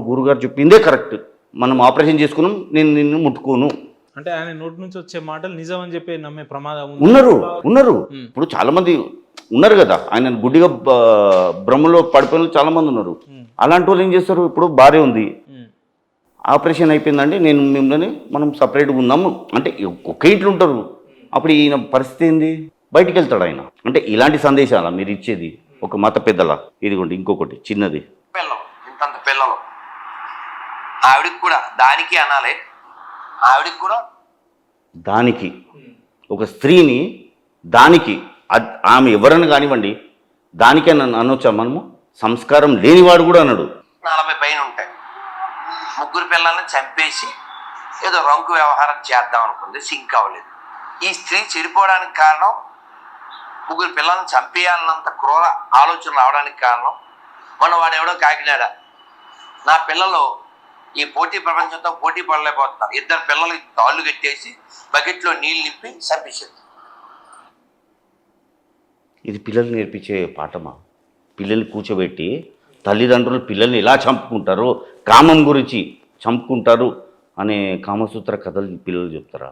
గురుగారు చెప్పిందే కరెక్ట్, మనం ఆపరేషన్ చేసుకున్నాం, నేను నిన్ను ముట్టుకోను. అంటే ఆయన నోటి నుంచి వచ్చే మాటలు నిజం అని చెప్పి నమ్మే ప్రమాదం ఉంది. ఉన్నారు. ఇప్పుడు చాలా మంది ఉన్నారు కదా, ఆయన గుడ్డిగా బ్రహ్మలో పడిపోయిన చాలా మంది ఉన్నారు. అలాంటి వాళ్ళు ఏం చేస్తారు, ఇప్పుడు భార్య ఉంది, ఆపరేషన్ అయిపోయిందండి, నేను మిమ్మల్ని మనం సపరేట్గా ఉన్నాము అంటే ఒకే ఇంట్లో ఉంటారు. అప్పుడు ఈయన పరిస్థితి ఏంది, బయటికి వెళ్తాడు ఆయన. అంటే ఇలాంటి సందేశాలా మీరు ఇచ్చేది ఒక మత పెద్దల? ఇదిగోండి ఇంకొకటి చిన్నది, పిల్లలు ఇంతంత పిల్లలు, ఆవిడికి కూడా దానికి అనాలి, ఆవిడికి కూడా దానికి ఒక స్త్రీని దానికి ఆమె ఎవరని కానివ్వండి దానికే నన్ను అనొచ్చా మనము? సంస్కారం లేనివాడు కూడా అన్నాడు. 40 పైన ఉంటాయి. ముగ్గురు పిల్లల్ని చంపేసి ఏదో రంకు వ్యవహారం చేద్దాం అనుకుంది, సింక్ అవ్వలేదు. ఈ స్త్రీ చెడిపోవడానికి కారణం, ముగ్గురు పిల్లల్ని చంపేయాలన్నంత క్రూర ఆలోచన రావడానికి కారణం మన వాడు ఎవడో కాకినాడ, నా పిల్లలు ఈ పోటీ ప్రపంచంతో పోటీ పడలేకపోతున్నారు, 2 పిల్లలు తాళ్ళు కట్టేసి బకెట్లో నీళ్ళు నింపి చంపేశారు. ఇది పిల్లలు నేర్పించే పాఠమా? పిల్లల్ని కూర్చోబెట్టి తల్లిదండ్రులు పిల్లల్ని ఎలా చంపుకుంటారో, కామం గురించి చంపుకుంటారు అనే కామసూత్ర కథలు పిల్లలు చెప్తారా?